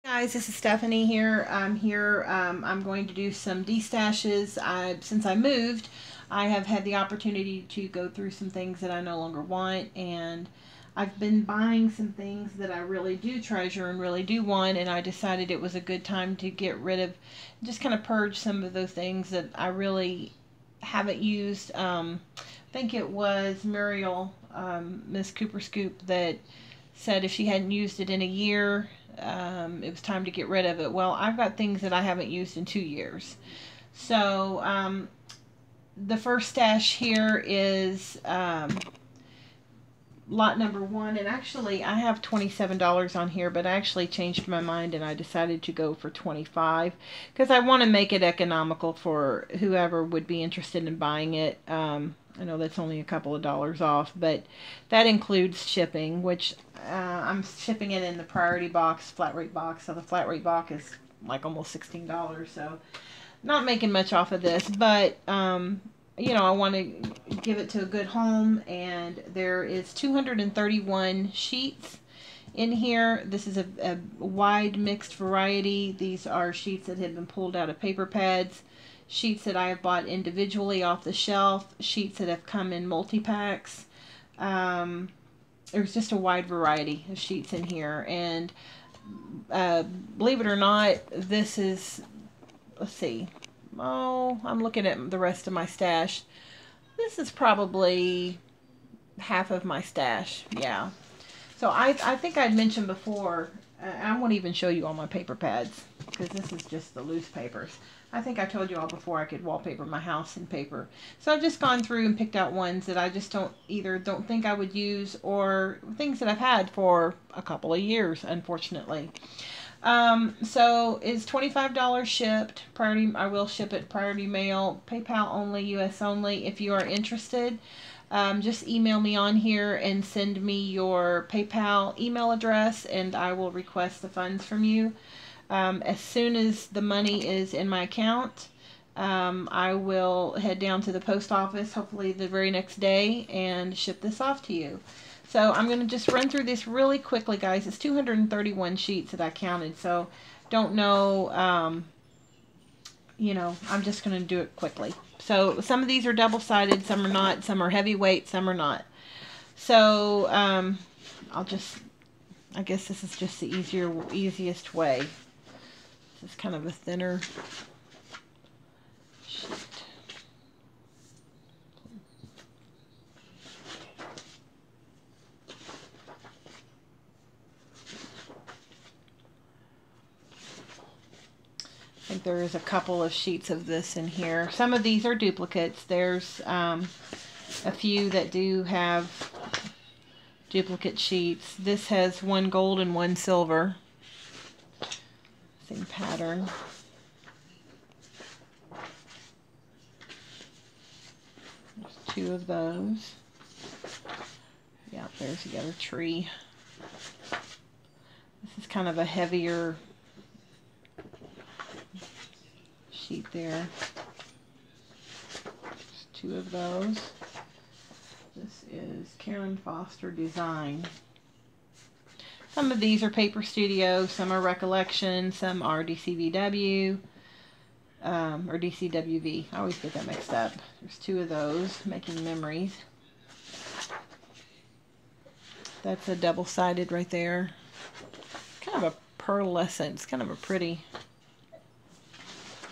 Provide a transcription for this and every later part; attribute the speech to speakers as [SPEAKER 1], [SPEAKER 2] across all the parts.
[SPEAKER 1] Guys, this is Stephanie here. I'm going to do some destashes. Since I moved, I have had the opportunity to go through some things that I no longer want, and I've been buying some things that I really do treasure and really do want, and I decided it was a good time to get rid of, just kind of purge some of those things that I really haven't used. I think it was Muriel, Miss Cooper Scoop, that said if she hadn't used it in a year, it was time to get rid of it. Well, I've got things that I haven't used in 2 years. So the first stash here is lot number one, and actually I have $27 on here, but I actually changed my mind and I decided to go for 25 because I want to make it economical for whoever would be interested in buying it. I know that's only a couple of dollars off, but that includes shipping, which I'm shipping it in the priority box, flat rate box. So the flat rate box is like almost $16, so not making much off of this, but you know, I want to give it to a good home, and there is 231 sheets in here. This is a wide mixed variety. These are sheets that have been pulled out of paper pads, sheets that I have bought individually off the shelf, sheets that have come in multi-packs. There's just a wide variety of sheets in here, and believe it or not, this is, let's see, oh, I'm looking at the rest of my stash. This is probably half of my stash, yeah. So I think I'd mentioned before, I won't even show you all my paper pads because this is just the loose papers. I think I told you all before I could wallpaper my house in paper. So I've just gone through and picked out ones that I just don't think I would use, or things that I've had for a couple of years, unfortunately. So it's $25 shipped. Priority, I will ship it priority mail, PayPal only, US only. If you are interested, just email me on here and send me your PayPal email address, and I will request the funds from you. As soon as the money is in my account, I will head down to the post office, hopefully the very next day, and ship this off to you. So I'm going to just run through this really quickly, guys. It's 231 sheets that I counted, so don't know, you know, I'm just going to do it quickly. So some of these are double-sided, some are not, some are heavyweight, some are not. So I guess this is just the easiest way. This is kind of a thinner sheet. I think there is a couple of sheets of this in here. Some of these are duplicates. There's a few that do have duplicate sheets. This has one gold and one silver. Same pattern. There's two of those. Yeah, there's the other tree. This is kind of a heavier sheet there. There's two of those. This is Karen Foster Design. Some of these are Paper Studio, some are Recollection, some are DCVW, or DCWV. I always get that mixed up. There's two of those, Making Memories. That's a double-sided right there. Kind of a pearlescent. It's kind of a pretty.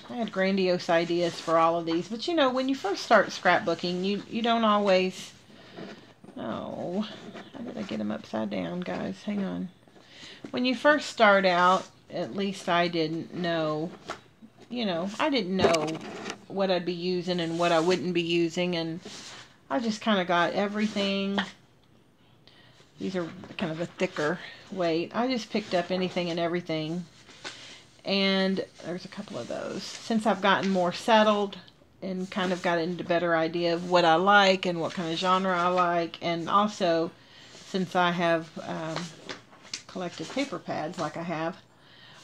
[SPEAKER 1] I had grandiose ideas for all of these, but you know, when you first start scrapbooking, you don't always. Oh, how did I get them upside down, guys? Hang on. When you first start out, at least I didn't know. You know, I didn't know what I'd be using and what I wouldn't be using, and I just kind of got everything. These are kind of a thicker weight. I just picked up anything and everything. And there's a couple of those. Since I've gotten more settled and kind of got into a better idea of what I like and what kind of genre I like, and also since I have collected paper pads like I have,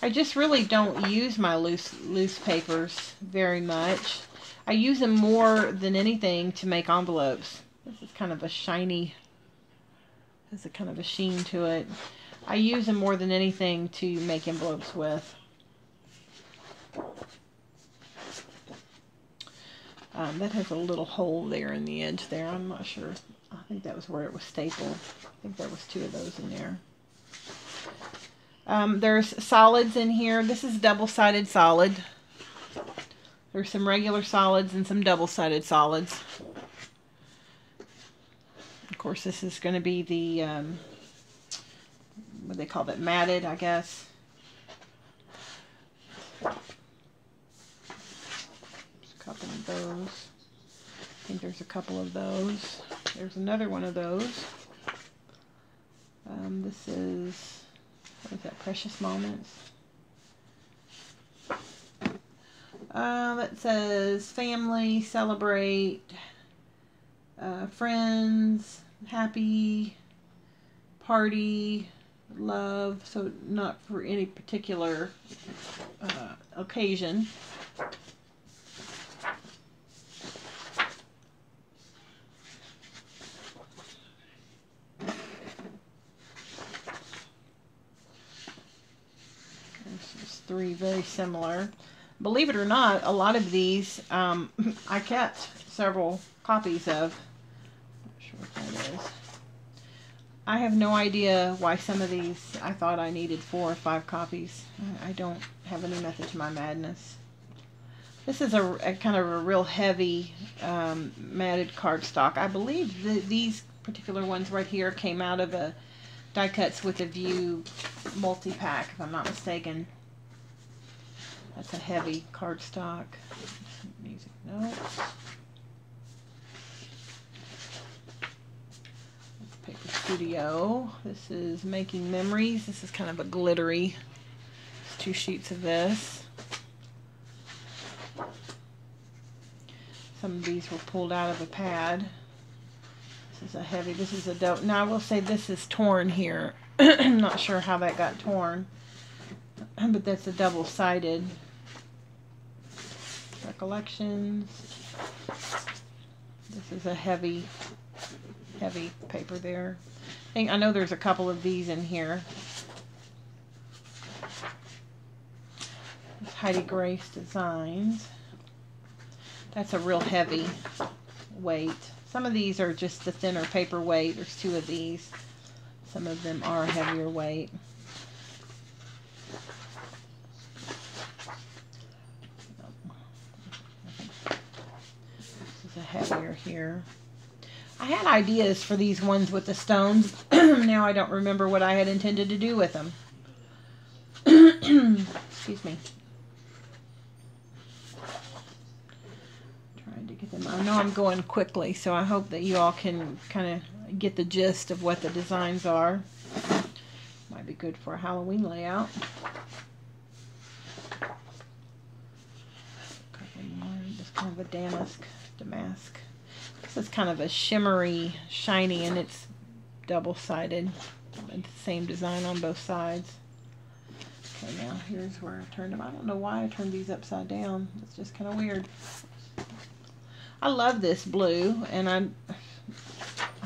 [SPEAKER 1] I just really don't use my loose papers very much. I use them more than anything to make envelopes. This is kind of a shiny, has a kind of a sheen to it. I use them more than anything to make envelopes with. That has a little hole there in the edge there. I'm not sure. I think that was where it was stapled. I think there was 2 of those in there. There's solids in here. This is double-sided solid. There's some regular solids and some double-sided solids. Of course, this is going to be the, what do they call that, matted, I guess. There's a couple of those. I think there's a couple of those. There's another one of those. This is, what is that, Precious Moments? That says family, celebrate, friends, happy, party, love. So not for any particular occasion. There's just 3 very similar. Believe it or not, a lot of these I kept several copies of. Not sure what that is. I have no idea why some of these I thought I needed 4 or 5 copies. I don't have any method to my madness. This is a kind of a real heavy matted cardstock. I believe these particular ones right here came out of a Die Cuts with a View multi-pack, if I'm not mistaken. That's a heavy cardstock. Music notes. Paper Studio. This is Making Memories. This is kind of a glittery. There's 2 sheets of this. Some of these were pulled out of a pad. This is a heavy. This is a dope. Now I will say this is torn here. I'm not sure how that got torn, but that's a double-sided. Recollections. This is a heavy paper there. I know there's a couple of these in here. This Heidi Grace Designs. That's a real heavy weight. Some of these are just the thinner paper weight. There's 2 of these. Some of them are heavier weight. This is a heavier here. I had ideas for these ones with the stones. Now I don't remember what I had intended to do with them. Excuse me. Trying to get them. I know I'm going quickly, so I hope that you all can kind of get the gist of what the designs are. Might be good for a Halloween layout. A couple more. Just kind of a damask. This is kind of a shimmery, shiny, and it's double-sided. The same design on both sides. Okay, now here's where I turned them. I don't know why I turned these upside down. It's just kind of weird. I love this blue, and I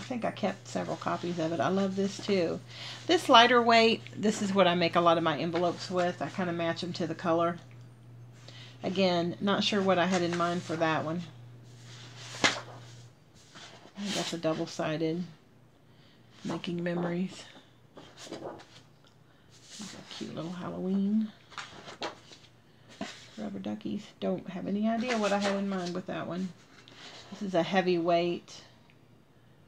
[SPEAKER 1] think I kept several copies of it. I love this too. This lighter weight, this is what I make a lot of my envelopes with. I kind of match them to the color. Again, not sure what I had in mind for that one. That's a double-sided Making Memories. These are cute little Halloween rubber duckies. Don't have any idea what I had in mind with that one. This is a heavy weight.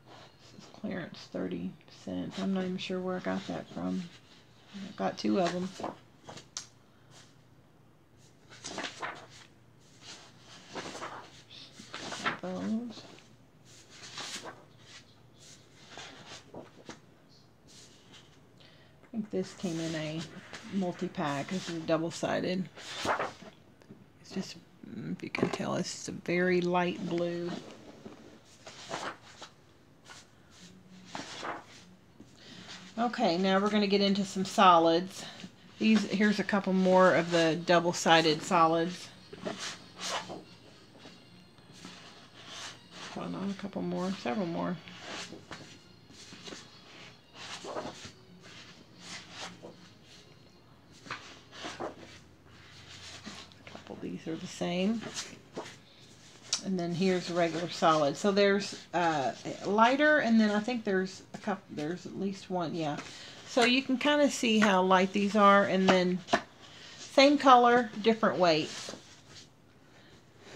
[SPEAKER 1] This is clearance 30 cents. I'm not even sure where I got that from. I got 2 of them. Those. I think this came in a multi-pack. This is double-sided. It's just, if you can tell, it's a very light blue. Okay, now we're going to get into some solids. Here's a couple more of the double-sided solids. Hold on, a couple more, several more. these are the same. And then here's regular solid. So there's lighter, and then I think there's a couple, there's at least one, yeah. So you can kind of see how light these are, and then same color, different weight.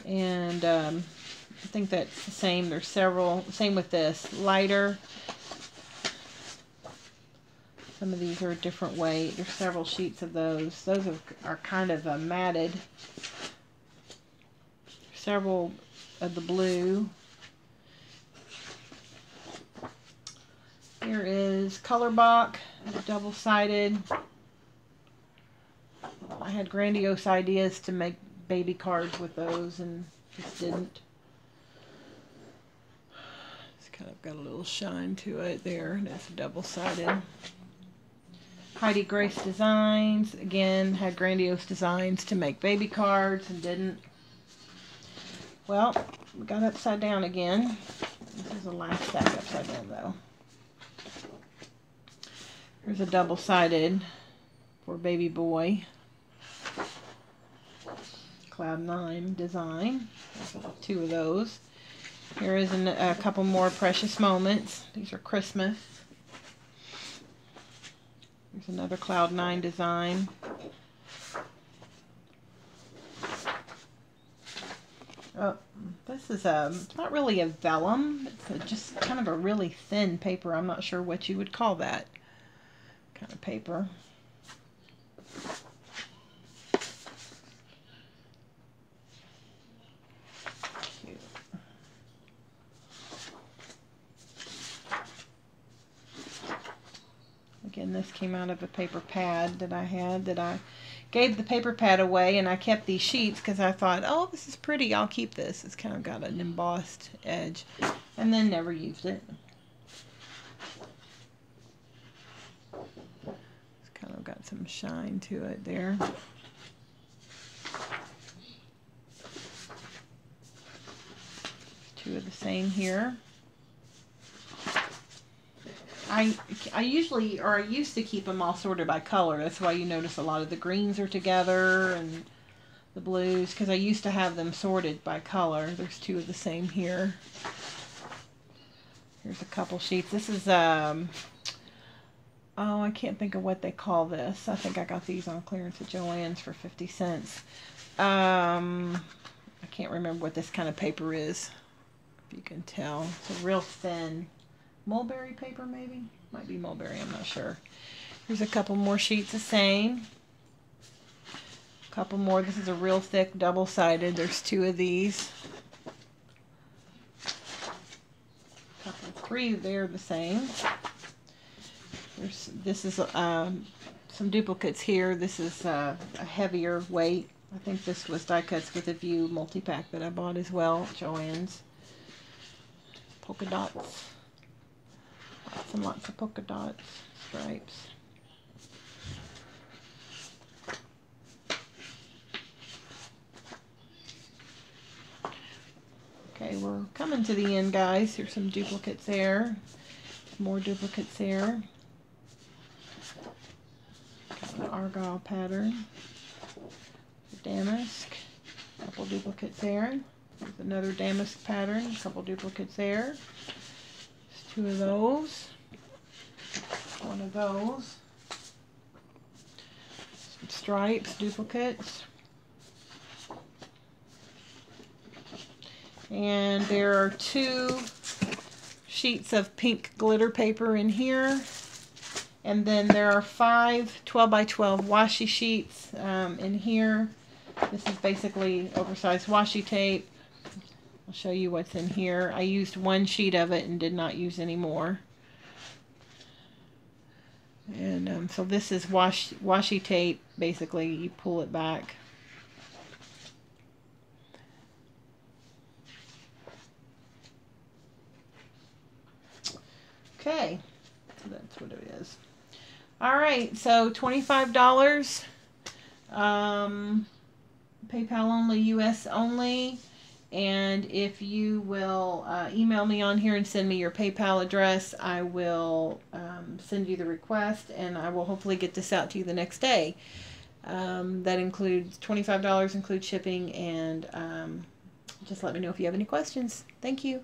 [SPEAKER 1] And I think that's the same. There's several, same with this, lighter. Some of these are a different weight. There's several sheets of those. Those are kind of matted. Several of the blue. Here is Colorbach, double-sided. I had grandiose ideas to make baby cards with those and just didn't. It's kind of got a little shine to it there. That's double-sided. Heidi Grace Designs, again, had grandiose designs to make baby cards and didn't. Well, we got upside down again. This is the last stack upside down though. Here's a double-sided for baby boy. Cloud 9 design. There's two of those. Here is a couple more Precious Moments. These are Christmas. There's another Cloud 9 design. Oh, this is it's not really a vellum. It's just kind of a really thin paper. I'm not sure what you would call that kind of paper. Cute. Again, this came out of a paper pad that I had that I gave the paper pad away, and I kept these sheets because I thought, oh, this is pretty, I'll keep this. It's kind of got an embossed edge, and then never used it. It's kind of got some shine to it there. Two of the same here. I usually, or I used to keep them all sorted by color. That's why you notice a lot of the greens are together and the blues, because I used to have them sorted by color. There's two of the same here. Here's a couple sheets. This is, oh, I can't think of what they call this. I think I got these on clearance at Joann's for 50 cents. I can't remember what this kind of paper is, if you can tell. It's a real thin mulberry paper, maybe? Might be mulberry, I'm not sure. Here's a couple more sheets the same. A couple more. This is a real thick double-sided. There's two of these. Three, they're the same. This is some duplicates here. This is a heavier weight. I think this was Die Cuts with a View multi-pack that I bought as well at Joann's. Polka dots. Lots and lots of polka dots, stripes. Okay, we're coming to the end, guys. Here's some duplicates there. More duplicates there. Got an argyle pattern. Damask. A couple duplicates there. There's another damask pattern. A couple duplicates there. Two of those, one of those, some stripes, duplicates, and there are two sheets of pink glitter paper in here, and then there are 5 12 by 12 washi sheets in here. This is basically oversized washi tape. I'll show you what's in here. I used one sheet of it and did not use any more. And so this is washi tape. Basically, you pull it back. Okay, so that's what it is. All right, so $25. PayPal only, US only. And if you will email me on here and send me your PayPal address, I will send you the request, and I will hopefully get this out to you the next day. That includes $25 includes shipping, and just let me know if you have any questions. Thank you.